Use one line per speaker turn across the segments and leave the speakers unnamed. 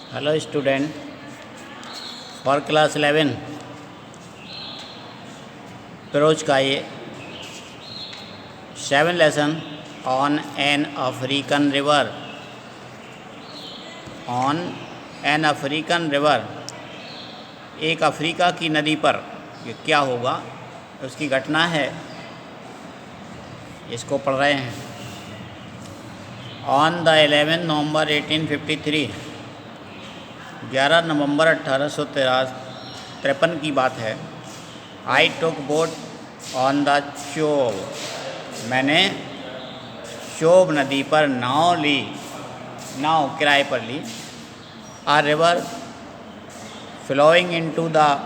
Hello student, for class 11 Firoz का ये 7 lesson on an African river. On an African river, एक Africa की नदी पर ये क्या होगा उसकी घटना है, इसको पढ़ रहे हैं। ऑन द 11 नवंबर 1853, 11 नवंबर 1853 की बात है। आई टुक बोट ऑन द चोब, मैंने चोब नदी पर नाव ली, नाव किराए पर ली। आ रिवर फ्लोइंग इनटू द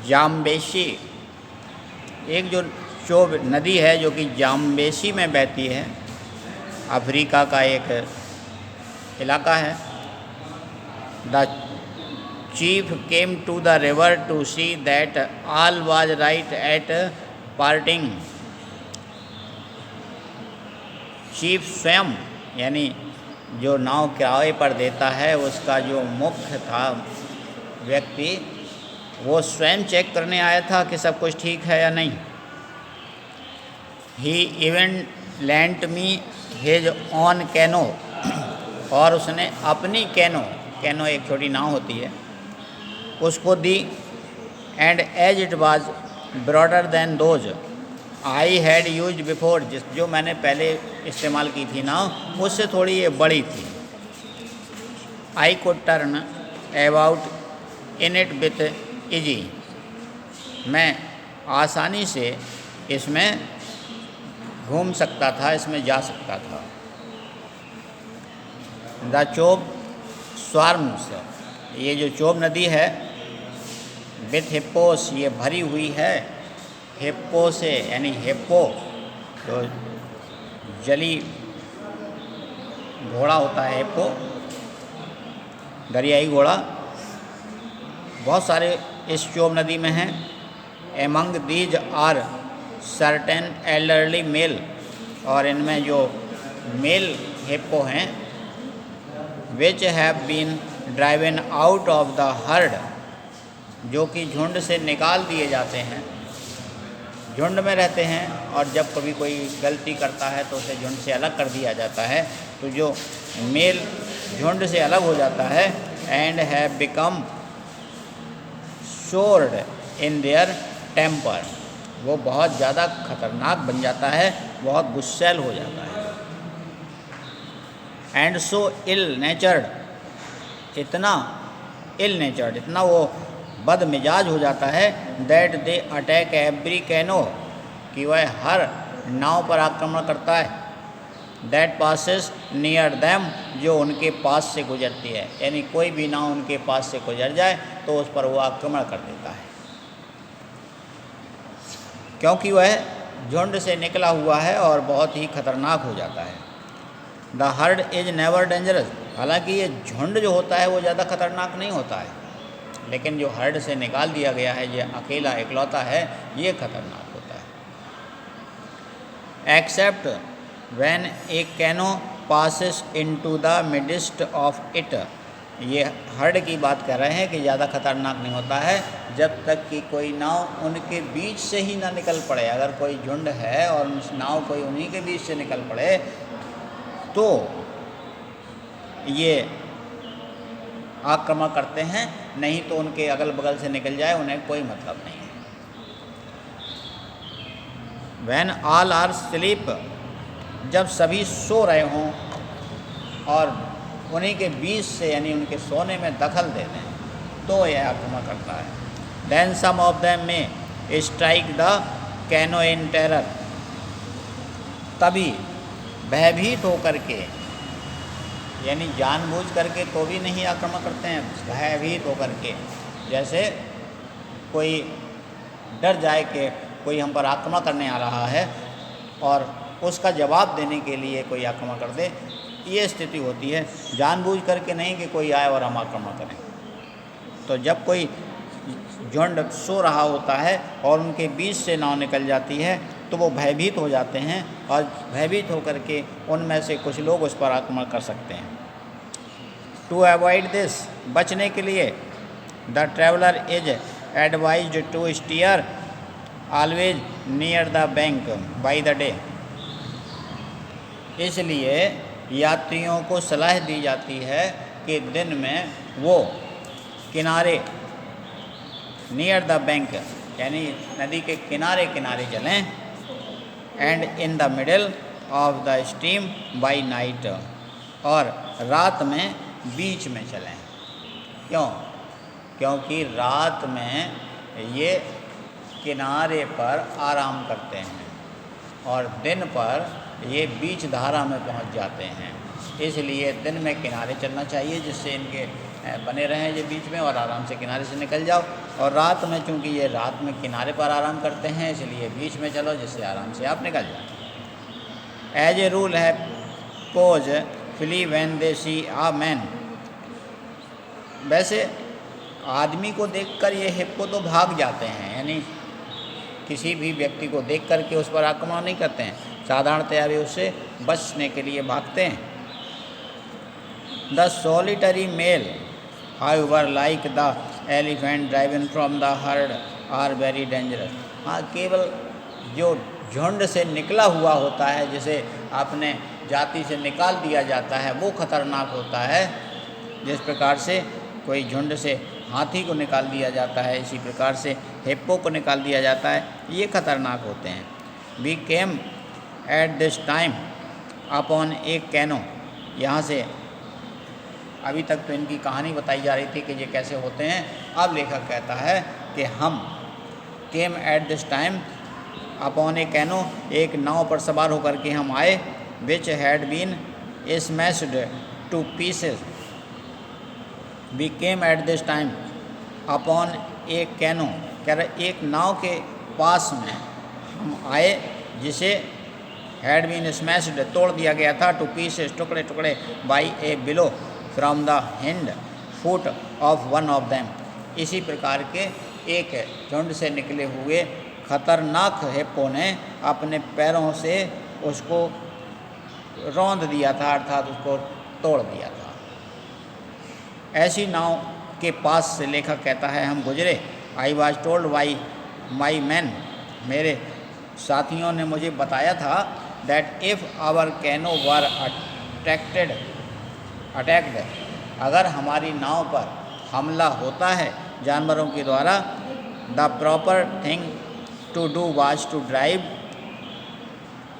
जाम्बेशी, एक जो चोब नदी है जो कि जाम्बेशी में बहती है, अफ्रीका का एक इलाका है। The chief came to the river to see that all was right at parting. Chief स्वयं यानी जो नाव किराए पर देता है उसका जो मुख्य था व्यक्ति, वो स्वयं चेक करने आया था कि सब कुछ ठीक है या नहीं। He even lent me his own canoe, और उसने अपनी कैनो, कैनो एक छोटी नाव होती है, उसको दी। And as it was broader than those I had use before, जो मैंने पहले इस्तेमाल की थी नाव उससे थोड़ी ये बड़ी थी। I could turn about in it with easy, मैं आसानी से इसमें घूम सकता था, इसमें जा सकता था। द चोब स्वार्म्स, ये जो चोब नदी है, विथ हिप्पोस, ये भरी हुई है हिप्पो से, यानी हिप्पो जो जली घोड़ा होता है, हिप्पो दरियाई घोड़ा, बहुत सारे इस चोब नदी में हैं। Among these are certain elderly male, और इनमें जो मेल हिप्पो हैं, which have been driven out of the herd, जो कि झुंड से निकाल दिए जाते हैं। झुंड में रहते हैं और जब कभी कोई गलती करता है तो उसे झुंड से अलग कर दिया जाता है। तो जो मेल झुंड से अलग हो जाता है, and have become soured in their temper, वो बहुत ज़्यादा खतरनाक बन जाता है, बहुत गुस्सैल हो जाता है। एंड सो इल नेचर्ड, इतना इल नेचर्ड, इतना वो बद मिजाज हो जाता है, that they attack every canoe, कि वह हर नाव पर आक्रमण करता है। दैट पासेस नियर दैम, जो उनके पास से गुजरती है, यानी कोई भी नाव उनके पास से गुजर जाए तो उस पर वो आक्रमण कर देता है, क्योंकि वह झुंड से निकला हुआ है और बहुत ही खतरनाक हो जाता है। The heard is never dangerous, हालांकि ये झुंड जो होता है वो ज़्यादा खतरनाक नहीं होता है, लेकिन जो हर्ड से निकाल दिया गया है, ये अकेला इकलौता है, ये खतरनाक होता है। Except when a canoe passes into the midst of it, ये हर्ड की बात कर रहे हैं कि ज़्यादा खतरनाक नहीं होता है जब तक कि कोई नाव उनके बीच से ही ना निकल पड़े। अगर कोई झुंड है और उस नाव कोई उन्हीं के बीच से निकल पड़े तो ये आक्रमण करते हैं, नहीं तो उनके अगल बगल से निकल जाए उन्हें कोई मतलब नहीं है। व्हेन ऑल आर स्लीप, जब सभी सो रहे हों और उन्हीं के बीच से यानी उनके सोने में दखल दे दें तो यह आक्रमण करता है। देन सम ऑफ देम में strike the canoe in terror, तभी भयभीत होकर के, यानी जानबूझ करके तो भी नहीं आक्रमण करते हैं, भयभीत होकर के, जैसे कोई डर जाए कि कोई हम पर आक्रमण करने आ रहा है और उसका जवाब देने के लिए कोई आक्रमण कर दे, ये स्थिति होती है। जानबूझ करके नहीं कि कोई आए और हम आक्रमण करें। तो जब कोई झुंड सो रहा होता है और उनके बीच से नाव निकल जाती है तो वो भयभीत हो जाते हैं और भयभीत होकर के उनमें से कुछ लोग उस पर आक्रमण कर सकते हैं। टू अवॉइड दिस, बचने के लिए, the traveller is advised to steer always near the bank by the day. इसलिए यात्रियों को सलाह दी जाती है कि दिन में वो किनारे, नियर द बैंक यानी नदी के किनारे किनारे चलें, and in the middle of the stream by night, और रात में बीच में चलें। क्यों? क्योंकि रात में ये किनारे पर आराम करते हैं और दिन पर ये बीच धारा में पहुंच जाते हैं। इसलिए दिन में किनारे चलना चाहिए जिससे इनके बने रहें ये बीच में और आराम से किनारे से निकल जाओ, और रात में चूँकि ये रात में किनारे पर आराम करते हैं इसलिए बीच में चलो जिससे आराम से आप निकल जाओ। As a rule hippos flee when they see a man. वैसे आदमी को देखकर ये हिप्पो तो भाग जाते हैं, यानी किसी भी व्यक्ति को देख करके उस पर आक्रमण नहीं करते हैं, साधारणतया वे उससे बचने के लिए भागते हैं। The solitary male however like the elephant driven from the herd are very dangerous। हाँ, केवल जो झुंड से निकला हुआ होता है, जिसे अपने जाति से निकाल दिया जाता है, वो खतरनाक होता है। जिस प्रकार से कोई झुंड से हाथी को निकाल दिया जाता है, इसी प्रकार से हिप्पो को निकाल दिया जाता है, ये खतरनाक होते हैं। We came at this time upon a canoe. यहाँ से अभी तक तो इनकी कहानी बताई जा रही थी कि ये कैसे होते हैं। अब लेखक कहता है कि हम came at this time upon a canoe, एक नाव पर सवार होकर के हम आए, which had been smashed to pieces. We came at this time upon a canoe, कह रहे एक नाव के पास में हम आए जिसे हैड बीन स्मैश्ड, तोड़ दिया गया था, टू पीसेस, टुकड़े टुकड़े, by A below from the hind foot of one of them. इसी प्रकार के एक झुंड से निकले हुए खतरनाक हिप्पो ने अपने पैरों से उसको रौंद दिया था, अर्थात उसको तोड़ दिया था। ऐसी नाव के पास से लेखक कहता है हम गुजरे। I was told by my man, मेरे साथियों ने मुझे बताया था, that if our canoe were attacked, अगर हमारी नाव पर हमला होता है जानवरों के द्वारा, the proper thing to do was to drive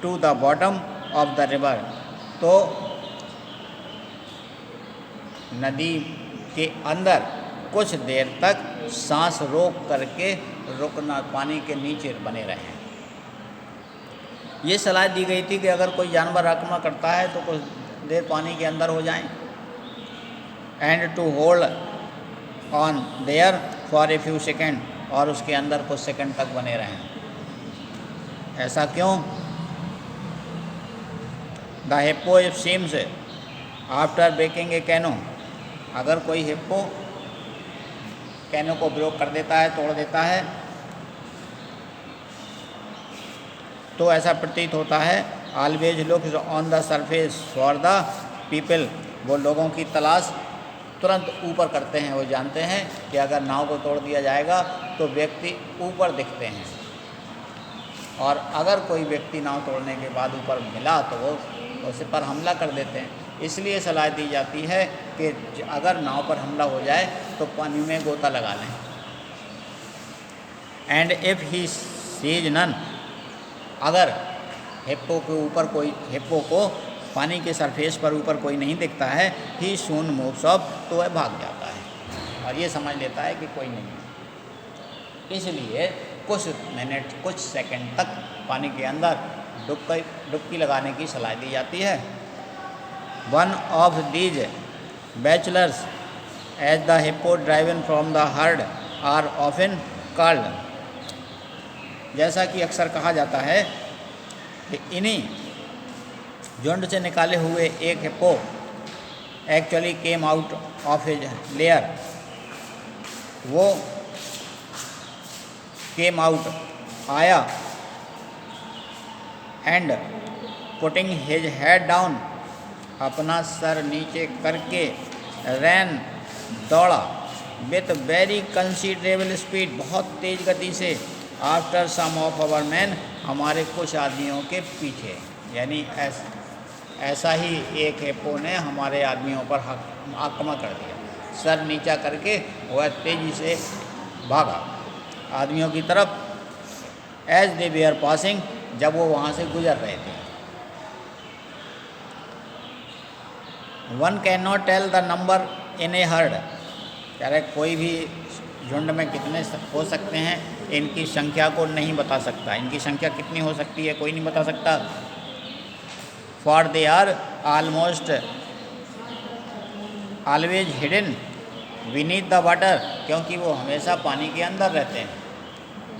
to the bottom of the river. तो नदी के अंदर कुछ देर तक सांस रोक करके रुकना, पानी के नीचे बने रहें। ये सलाह दी गई थी कि अगर कोई जानवर आक्रमण करता है तो कुछ देर पानी के अंदर हो जाएं, and to hold on there for a few second, और उसके अंदर कुछ सेकंड तक बने रहें। ऐसा क्यों? The hippo if seems after breaking a canoe, अगर कोई हिप्पो कैनो को ब्रेक कर देता है, तोड़ देता है, तो ऐसा प्रतीत होता है, always looks on the surface for the people, वो लोगों की तलाश तुरंत ऊपर करते हैं। वो जानते हैं कि अगर नाव को तोड़ दिया जाएगा तो व्यक्ति ऊपर दिखते हैं, और अगर कोई व्यक्ति नाव तोड़ने के बाद ऊपर मिला तो वो उस पर हमला कर देते हैं। इसलिए सलाह दी जाती है कि अगर नाव पर हमला हो जाए तो पानी में गोता लगा लें। And if he sees none, अगर हिप्पो के ऊपर कोई, हिप्पो को पानी के सरफेस पर ऊपर कोई नहीं दिखता है, ही सून मूव्स ऑफ, तो वह भाग जाता है और ये समझ लेता है कि कोई नहीं। इसलिए कुछ मिनट, कुछ सेकंड तक पानी के अंदर डुबकी लगाने की सलाह दी जाती है। One of these bachelors as the hippo driven from the herd are often called, जैसा कि अक्सर कहा जाता है कि इन्हीं झुंड से निकाले हुए एक hippo actually came out of his layer, वो केम आउट, आया, and putting his head down, अपना सर नीचे करके, रैन दौड़ा विथ वेरी कंसीडरेबल स्पीड, बहुत तेज गति से, after some of our man, हमारे कुछ आदमियों के पीछे। यानी ऐसा ही एक हिप्पो ने हमारे आदमियों पर आक्रमण कर दिया, सर नीचा करके वह तेज़ी से भागा आदमियों की तरफ। As they were passing, जब वो वहाँ से गुजर रहे थे। One can not tell the number in a herd, कह रहे कोई भी झुंड में कितने हो सकते हैं, इनकी संख्या को नहीं बता सकता। इनकी संख्या कितनी हो सकती है कोई नहीं बता सकता। For they are almost always hidden beneath the water, क्योंकि वो हमेशा पानी के अंदर रहते हैं।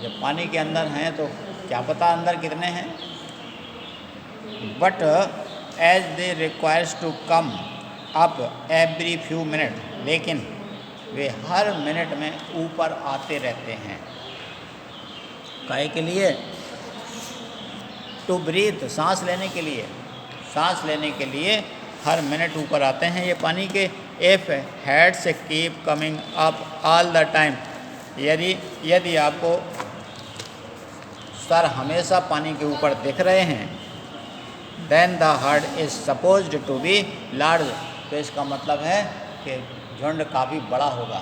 जब पानी के अंदर हैं तो क्या पता अंदर कितने हैं। But as they requires to come up every few minute, लेकिन वे हर मिनट में ऊपर आते रहते हैं। काहे के लिए? टू ब्रीथ, सांस लेने के लिए। सांस लेने के लिए हर मिनट ऊपर आते हैं ये पानी के। If heads keep coming up all the time, यदि आपको सर हमेशा पानी के ऊपर दिख रहे हैं, then the herd is supposed to be large, तो इसका मतलब है कि झुंड काफ़ी बड़ा होगा,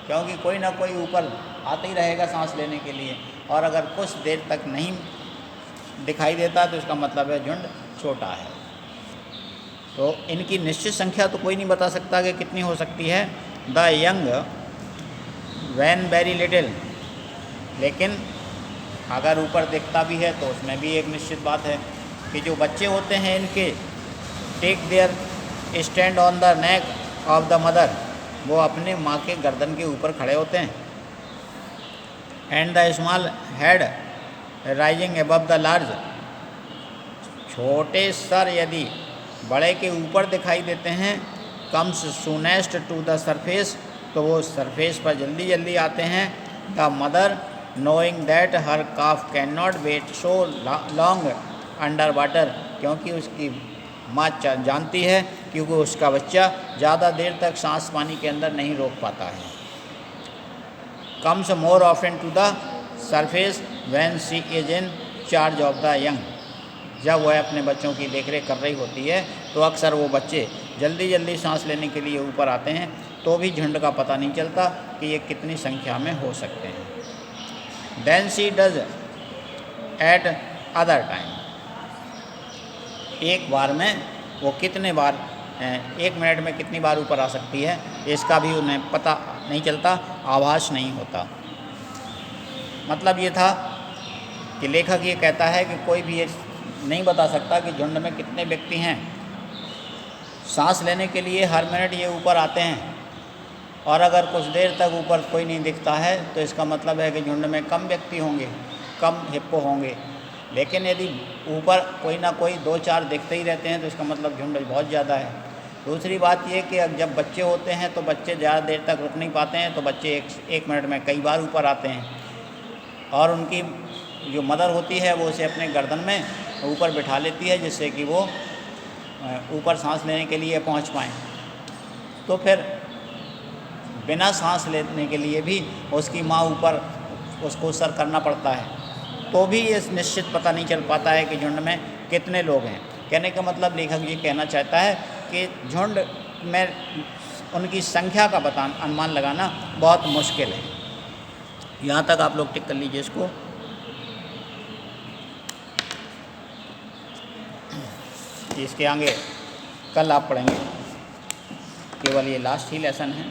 क्योंकि कोई ना कोई ऊपर आते ही रहेगा सांस लेने के लिए। और अगर कुछ देर तक नहीं दिखाई देता तो इसका मतलब है झुंड छोटा है। तो इनकी निश्चित संख्या तो कोई नहीं बता सकता कि कितनी हो सकती है। The young when very little, लेकिन अगर ऊपर दिखता भी है तो उसमें भी एक निश्चित बात है कि जो बच्चे होते हैं इनके, take their stand on the neck of the mother, वो अपने माँ के गर्दन के ऊपर खड़े होते हैं। And the small head rising above the large, छोटे सर यदि बड़े के ऊपर दिखाई देते हैं, comes soonest to the surface, तो वो सरफेस पर जल्दी जल्दी आते हैं। The mother knowing that her calf can not wait so long under water, क्योंकि उसकी माँ जानती है क्योंकि उसका बच्चा ज़्यादा देर तक सांस पानी के अंदर नहीं रोक पाता है। Comes more often to the surface when she is in charge of the young, जब वह अपने बच्चों की देखरेख कर रही होती है तो अक्सर वो बच्चे जल्दी जल्दी सांस लेने के लिए ऊपर आते हैं, तो भी झुंड का पता नहीं चलता कि ये कितनी संख्या में हो सकते हैं। Then she does at other time, एक बार में वो कितने बार, एक मिनट में कितनी बार ऊपर आ सकती है, इसका भी उन्हें पता नहीं चलता, आभास नहीं होता। मतलब ये था कि लेखक ये कहता है कि कोई भी ये नहीं बता सकता कि झुंड में कितने व्यक्ति हैं। सांस लेने के लिए हर मिनट ये ऊपर आते हैं, और अगर कुछ देर तक ऊपर कोई नहीं दिखता है तो इसका मतलब है कि झुंड में कम व्यक्ति होंगे, कम हिप्पो होंगे। लेकिन यदि ऊपर कोई ना कोई 2-4 दिखते ही रहते हैं तो इसका मतलब झुंड बहुत ज़्यादा है। दूसरी बात ये कि अब जब बच्चे होते हैं तो बच्चे ज़्यादा देर तक रुक नहीं पाते हैं, तो बच्चे एक मिनट में कई बार ऊपर आते हैं, और उनकी जो मदर होती है वो उसे अपने गर्दन में ऊपर बिठा लेती है, जिससे कि वो ऊपर सांस लेने के लिए पहुंच पाएँ। तो फिर बिना सांस लेने के लिए भी उसकी माँ ऊपर उसको सर करना पड़ता है, तो भी ये निश्चित पता नहीं चल पाता है कि झुंड में कितने लोग हैं। कहने का मतलब लेखक ये कहना चाहता है कि झुंड में उनकी संख्या का अनुमान लगाना बहुत मुश्किल है। यहाँ तक आप लोग टिक कर लीजिए इसको। इसके आगे कल आप पढ़ेंगे, केवल ये लास्ट ही लेसन है,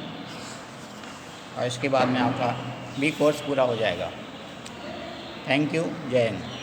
और इसके बाद में आपका भी कोर्स पूरा हो जाएगा। थैंक यू, जय हिंद।